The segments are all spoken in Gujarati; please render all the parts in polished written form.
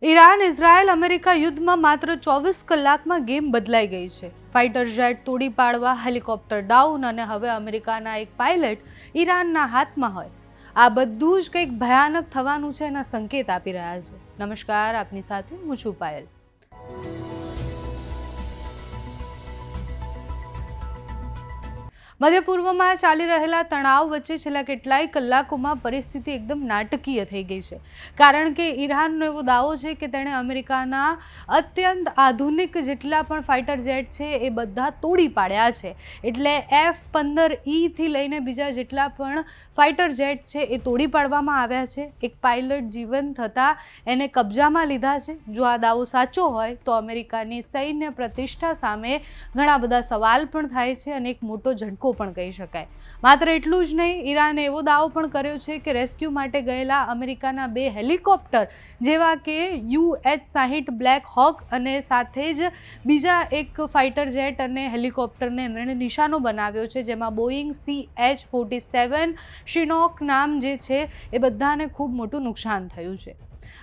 ઈરાન ઇઝરાયલ અમેરિકા યુદ્ધમાં માત્ર 24 કલાકમાં ગેમ બદલાઈ ગઈ છે। ફાઇટર જેટ તોડી પાડવા, હેલિકોપ્ટર ડાઉન અને હવે અમેરિકાના એક પાયલટ ઈરાનના હાથમાં હોય, આ બધું જ કંઈક ભયાનક થવાનું છે એના સંકેત આપી રહ્યા છે। નમસ્કાર, આપની સાથે હું છું પાયલ। મધ્ય પૂર્વમાં ચાલી રહેલા તણાવ વચ્ચે છેલ્લા કેટલાય કલાકોમાં પરિસ્થિતિ એકદમ નાટકીય થઈ ગઈ છે, કારણ કે ઈરાનનો એવો દાવો છે કે તેણે અમેરિકાના અત્યંત આધુનિક જેટલા પણ ફાઇટર જેટ છે એ બધા તોડી પાડ્યા છે। એટલે F-15E થી લઈને બીજા જેટલા પણ ફાઇટર જેટ છે એ તોડી પાડવામાં આવ્યા છે। એક પાયલટ જીવંત થતાં એને કબજામાં લીધા છે। જો આ દાવો સાચો હોય તો અમેરિકાની સૈન્ય પ્રતિષ્ઠા સામે ઘણા બધા સવાલ પણ થાય છે અને એક મોટો ઝટકો પણ કહી શકાય। માત્ર એટલું જ નહીં, ઈરાને એવો દાવો પણ કર્યો છે કે રેસ્ક્યુ માટે ગયેલા અમેરિકાના 2 હેલિકોપ્ટર જેવા કે UH-60 બ્લેક હોક અને સાથે જ બીજા એક ફાઇટર જેટ અને હેલિકોપ્ટરને એમણે નિશાનો બનાવ્યો છે, જેમાં બોઈંગ CH-47 શિનોક નામ જે છે એ બધાને ખૂબ મોટું નુકસાન થયું છે।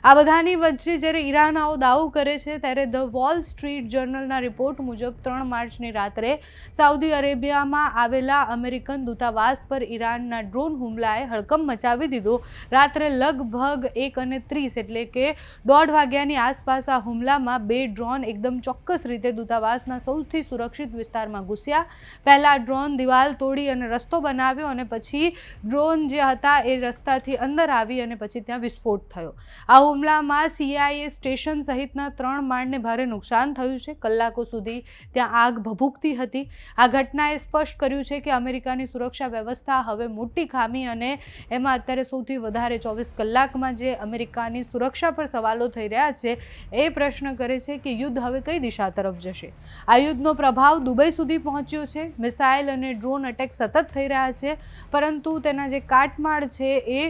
આ બધાની વચ્ચે જ્યારે ઈરાન આવો દાવો કરે છે ત્યારે ધ વોલ સ્ટ્રીટ જર્નલના રિપોર્ટ મુજબ 3 માર્ચની રાત્રે સાઉદી અરેબિયામાં આવેલા અમેરિકન દૂતાવાસ પર ઈરાનના ડ્રોન હુમલાએ હડકંપ મચાવી દીધો। રાત્રે લગભગ 1:30 એટલે કે 1:30 વાગ્યાની આસપાસ આ હુમલામાં 2 ડ્રોન એકદમ ચોક્કસ રીતે દૂતાવાસના સૌથી સુરક્ષિત વિસ્તારમાં ઘૂસ્યા। પહેલા ડ્રોન દિવાલ તોડી અને રસ્તો બનાવ્યો અને પછી ડ્રોન જે હતા એ રસ્તાથી અંદર આવી અને પછી ત્યાં વિસ્ફોટ થયો। આ હુમલામાં CIA સ્ટેશન સહિતના 3 માળને ભારે નુકસાન થયું છે। કલાકો સુધી ત્યાં આગ ભભૂકતી હતી। આ ઘટનાએ સ્પષ્ટ કર્યું છે કે અમેરિકાની સુરક્ષા વ્યવસ્થા હવે મોટી ખામી અને એમાં અત્યારે સૌથી વધારે 24 કલાકમાં જે અમેરિકાની સુરક્ષા પર સવાલો થઈ રહ્યા છે એ પ્રશ્ન કરે છે કે યુદ્ધ હવે કઈ દિશા તરફ જશે। આ યુદ્ધનો પ્રભાવ દુબઈ સુધી પહોંચ્યો છે। મિસાઇલ અને ડ્રોન અટેક સતત થઈ રહ્યા છે, પરંતુ તેના જે કાટમાળ છે એ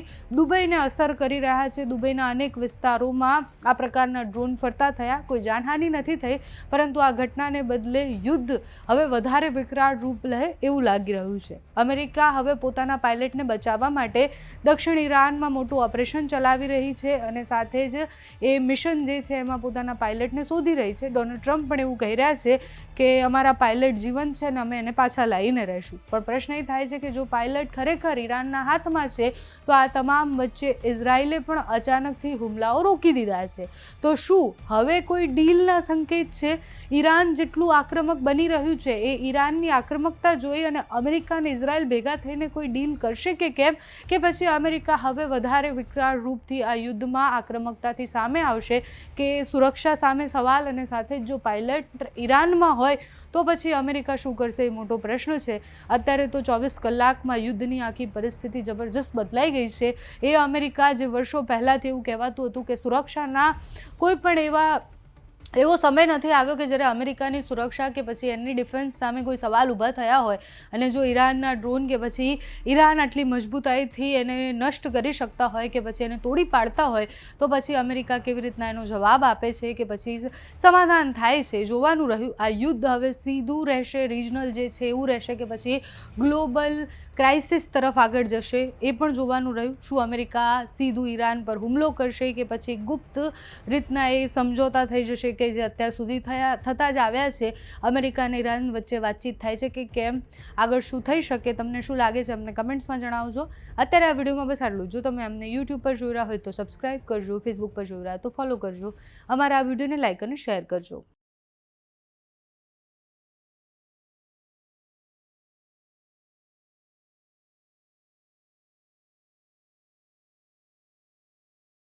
દુબઈને અસર કરી રહ્યા છે। દુબઈના અનેક વિસ્તારોમાં આ પ્રકારના ડ્રોન ફરતા થયા। કોઈ જાનહાનિ નથી થઈ, પરંતુ આ ઘટનાને બદલે યુદ્ધ હવે વધારે વિકરાળ રૂપ લે એવું લાગી રહ્યું છે। અમેરિકા હવે પોતાના પાયલટને બચાવવા માટે દક્ષિણ ઈરાનમાં મોટું ઓપરેશન ચલાવી રહી છે અને સાથે જ એ મિશન જે છે એમાં પોતાના પાયલટને શોધી રહી છે। ડોનાલ્ડ ટ્રમ્પ પણ એવું કહી રહ્યા છે કે અમારા પાયલટ જીવંત છે અને અમે એને પાછા લાવીને રહીશું। પણ પ્રશ્ન એ થાય છે કે જો પાયલટ ખરેખર ઈરાનના હાથમાં છે તો આ તમામ વચ્ચે ઇઝરાયલે પણ અચાનકથી હુમલાઓ રોકી દીધા છે। તો શું હવે કોઈ ડીલના સંકેત છે? ઈરાન જેટલું આક્રમક બની રહ્યું છે એ ઈરાનની આક્રમકતા જોઈ અને અમેરિકા અને ઇઝરાયલ ભેગા થઈને કોઈ ડીલ કરશે કે કેમ? કે પછી અમેરિકા હવે વધારે વિકરાળ રૂપથી આ યુદ્ધમાં આક્રમકતાથી સામે આવશે કે સુરક્ષા સામે સવાલ અને સાથે જ જો પાયલટ ઈરાનમાં હોય તો પછી અમેરિકા શું કરશે એ મોટો પ્રશ્ન છે। અત્યારે તો 24 કલાકમાં યુદ્ધની આખી પરિસ્થિતિ જબરજસ્ત બદલાઈ ગઈ છે। એ અમેરિકા જે વર્ષો પહેલાંથી એવું કહેવાતું હતું કે સુરક્ષાના કોઈ પણ એવો સમય નથી આવ્યો કે જ્યારે અમેરિકાની સુરક્ષા કે પછી એની ડિફેન્સ સામે કોઈ સવાલ ઊભા થયા હોય અને જો ઈરાનના ડ્રોન કે પછી ઈરાન આટલી મજબૂતાઈથી એને નષ્ટ કરી શકતા હોય કે પછી એને તોડી પાડતા હોય તો પછી અમેરિકા કેવી રીતના એનો જવાબ આપે છે કે પછી સમાધાન થાય છે જોવાનું રહ્યું। આ યુદ્ધ હવે સીધું રહેશે, રિજનલ જે છે એવું રહેશે કે પછી ગ્લોબલ ક્રાઇસિસ તરફ આગળ જશે એ પણ જોવાનું રહ્યું। શું અમેરિકા સીધું ઈરાન પર હુમલો કરશે કે પછી ગુપ્ત રીતના એ સમજોતા થઈ જશે કે જે અત્યાર સુધી થતા જ આવ્યા છે? અમેરિકા અને ઈરાન વચ્ચે વાતચીત થાય છે કે કેમ? આગળ શું થઈ શકે? તમને શું લાગે છે અમને કમેન્ટ્સમાં જણાવજો। અત્યારે આ વિડીયોમાં બસ આટલું। જો તમે અમને યુટ્યુબ પર જોઈ રહ્યા હોય તો સબસ્ક્રાઈબ કરજો, ફેસબુક પર જોઈ રહ્યા તો ફોલો કરજો, અમારા આ વિડીયોને લાઇક અને શેર કરજો।